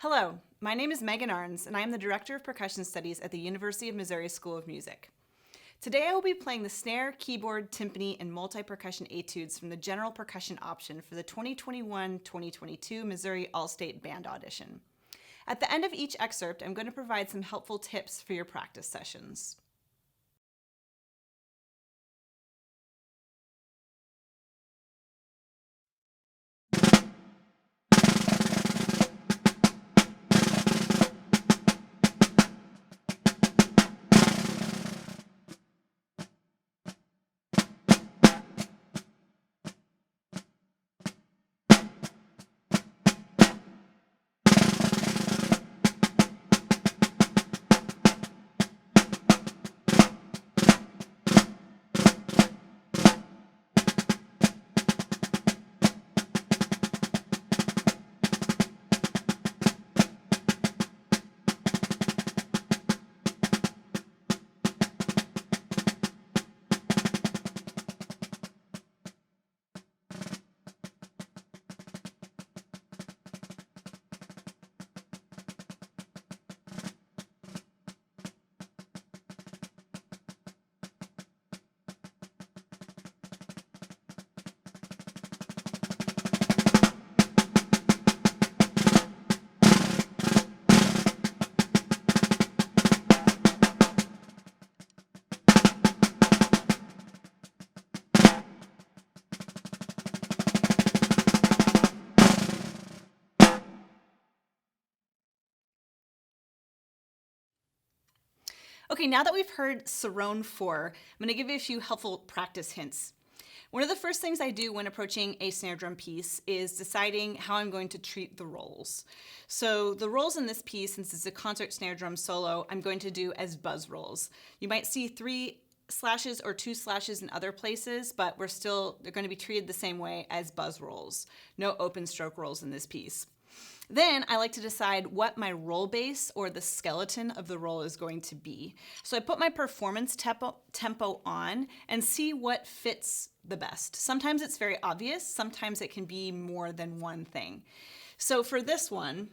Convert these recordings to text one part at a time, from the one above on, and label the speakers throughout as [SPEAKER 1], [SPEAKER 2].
[SPEAKER 1] Hello, my name is Megan Arns, and I am the Director of Percussion Studies at the University of Missouri School of Music. Today I will be playing the snare, keyboard, timpani, and multi-percussion etudes from the General Percussion Option for the 2021-2022 Missouri All-State Band Audition. At the end of each excerpt, I'm going to provide some helpful tips for your practice sessions. Okay, now that we've heard Cerrone 4, I'm going to give you a few helpful practice hints. One of the first things I do when approaching a snare drum piece is deciding how I'm going to treat the rolls. So the rolls in this piece, since it's a concert snare drum solo, I'm going to do as buzz rolls. You might see 3 slashes or 2 slashes in other places, but they're going to be treated the same way as buzz rolls. No open stroke rolls in this piece. Then I like to decide what my roll base or the skeleton of the roll is going to be. So I put my performance tempo on and see what fits the best. Sometimes it's very obvious, sometimes it can be more than one thing. So for this one,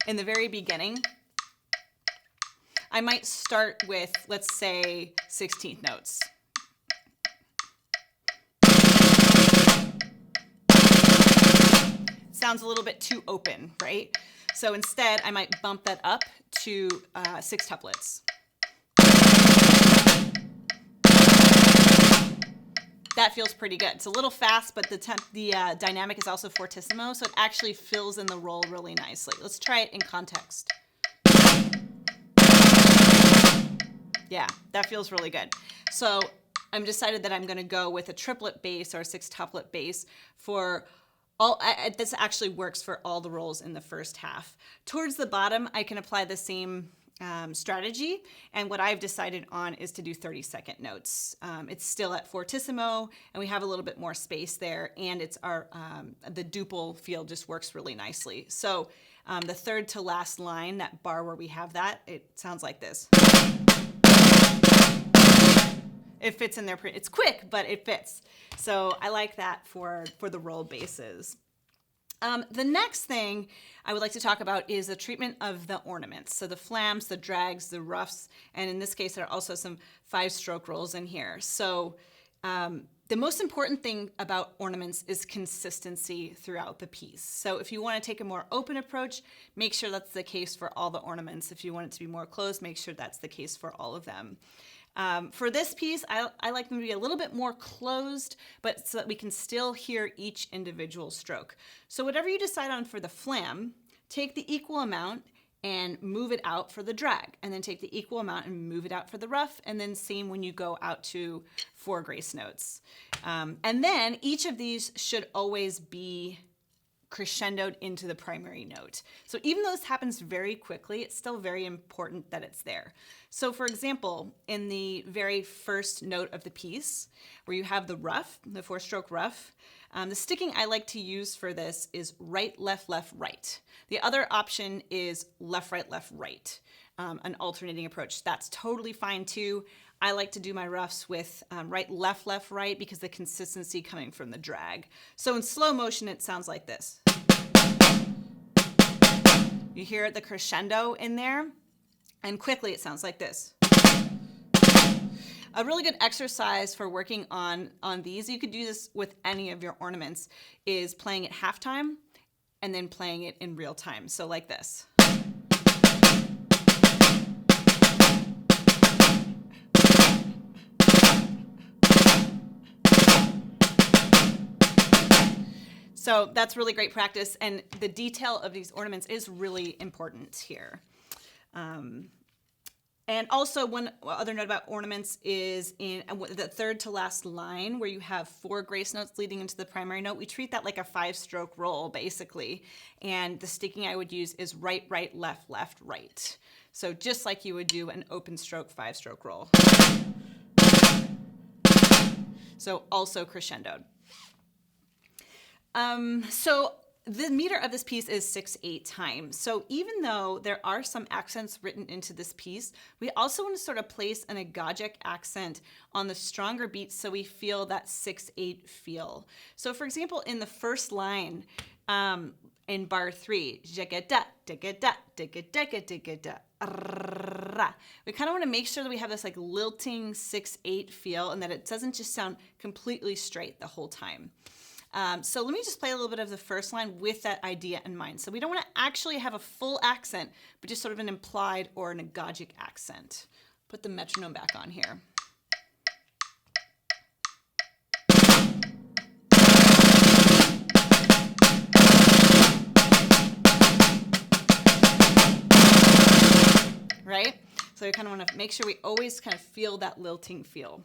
[SPEAKER 1] in the very beginning, I might start with, let's say, 16th notes. Sounds a little bit too open, right? So instead, I might bump that up to 6 tuplets. That feels pretty good. It's a little fast, but the dynamic is also fortissimo, so it actually fills in the roll really nicely. Let's try it in context. Yeah, that feels really good. So I'm decided that I'm going to go with a triplet bass or a 6 tuplet bass for this actually works for all the rolls in the first half. Towards the bottom, I can apply the same strategy, and what I've decided on is to do 30-second notes. It's still at fortissimo, and we have a little bit more space there, and it's the duple field just works really nicely. So the third to last line, that bar where we have that, it sounds like this. It fits in there. It's quick, but it fits. So I like that for the roll basses. The next thing I would like to talk about is the treatment of the ornaments. So the flams, the drags, the ruffs, and in this case, there are also some 5-stroke rolls in here. So the most important thing about ornaments is consistency throughout the piece. So if you want to take a more open approach, make sure that's the case for all the ornaments. If you want it to be more closed, make sure that's the case for all of them. For this piece, I like them to be a little bit more closed, but so that we can still hear each individual stroke. So whatever you decide on for the flam, take the equal amount and move it out for the drag, and then take the equal amount and move it out for the ruff, and then same when you go out to 4 grace notes. And then each of these should always be crescendoed into the primary note. So even though this happens very quickly, it's still very important that it's there. So for example, in the very first note of the piece, where you have the ruff, the 4-stroke ruff, the sticking I like to use for this is right, left, left, right. The other option is left, right, an alternating approach. That's totally fine too. I like to do my ruffs with right, left, left, right because the consistency coming from the drag. So in slow motion, it sounds like this. You hear the crescendo in there, and quickly it sounds like this. A really good exercise for working on these, you could do this with any of your ornaments, is playing at halftime and then playing it in real time. So like this. So that's really great practice, and the detail of these ornaments is really important here. And also, one other note about ornaments is in the third to last line where you have 4 grace notes leading into the primary note. We treat that like a 5-stroke roll, basically. And the sticking I would use is right, right, left, left, right. So just like you would do an open stroke 5-stroke roll. So also crescendoed. So the meter of this piece is 6/8 time. So even though there are some accents written into this piece, we also want to sort of place an agogic accent on the stronger beats so we feel that 6/8 feel. So for example, in the first line, in bar 3, we kind of want to make sure that we have this like lilting 6/8 feel and that it doesn't just sound completely straight the whole time. So let me just play a little bit of the first line with that idea in mind. So we don't want to actually have a full accent, but just sort of an implied or an agogic accent. Put the metronome back on here. Right? So we kind of want to make sure we always kind of feel that lilting feel.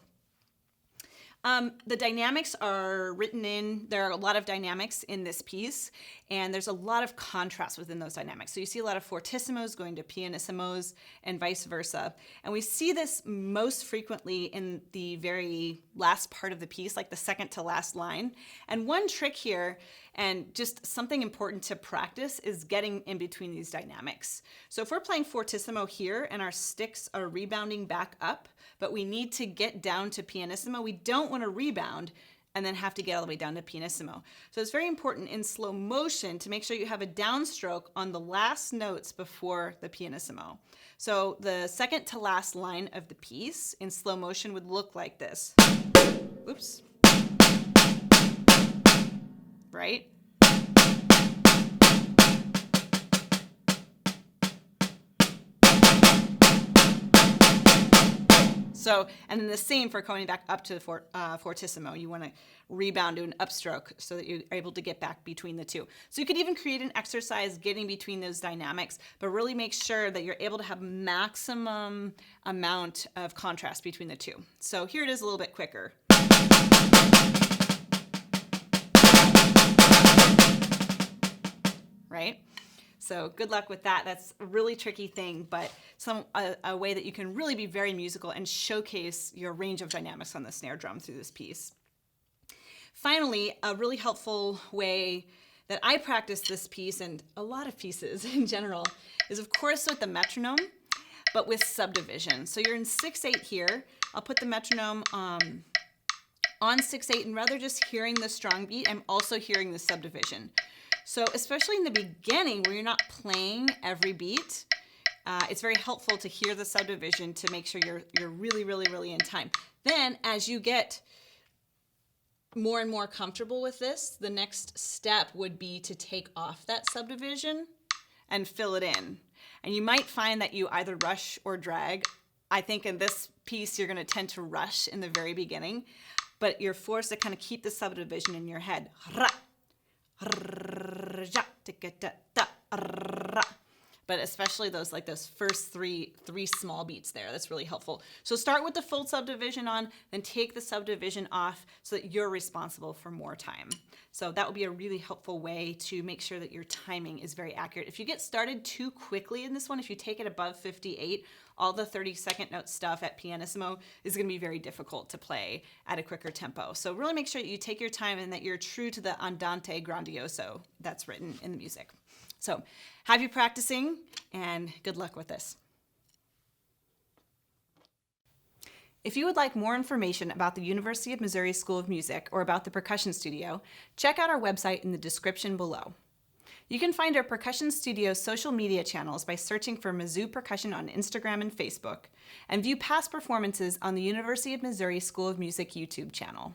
[SPEAKER 1] The dynamics are written in, there are a lot of dynamics in this piece, and there's a lot of contrast within those dynamics. So you see a lot of fortissimos going to pianissimos and vice versa. And we see this most frequently in the very last part of the piece, like the second to last line. And one trick here, and just something important to practice, is getting in between these dynamics. So if we're playing fortissimo here and our sticks are rebounding back up, but we need to get down to pianissimo, we don't want to rebound and then have to get all the way down to pianissimo. So it's very important in slow motion to make sure you have a downstroke on the last notes before the pianissimo. So the second to last line of the piece in slow motion would look like this. Oops. Right? So, and then the same for coming back up to the fortissimo. You want to rebound to an upstroke so that you're able to get back between the two. So you could even create an exercise getting between those dynamics, but really make sure that you're able to have maximum amount of contrast between the two. So here it is a little bit quicker. Right? So good luck with that. That's a really tricky thing, but a way that you can really be very musical and showcase your range of dynamics on the snare drum through this piece. Finally, a really helpful way that I practice this piece, and a lot of pieces in general, is of course with the metronome, but with subdivision. So you're in 6/8 here. I'll put the metronome on 6/8, and rather just hearing the strong beat, I'm also hearing the subdivision. So especially in the beginning where you're not playing every beat, it's very helpful to hear the subdivision to make sure you're really, really, really in time. Then as you get more and more comfortable with this, the next step would be to take off that subdivision and fill it in. And you might find that you either rush or drag. I think in this piece you're going to tend to rush in the very beginning, but you're forced to kind of keep the subdivision in your head. But especially those first three small beats there, that's really helpful. So start with the full subdivision on, then take the subdivision off so that you're responsible for more time. So that would be a really helpful way to make sure that your timing is very accurate. If you get started too quickly in this one, if you take it above 58, all the 30-second note stuff at pianissimo is going to be very difficult to play at a quicker tempo. So really make sure that you take your time and that you're true to the andante grandioso that's written in the music. So have you practicing, and good luck with this. If you would like more information about the University of Missouri School of Music or about the Percussion Studio, check out our website in the description below. You can find our percussion studio's social media channels by searching for Mizzou Percussion on Instagram and Facebook, and view past performances on the University of Missouri School of Music YouTube channel.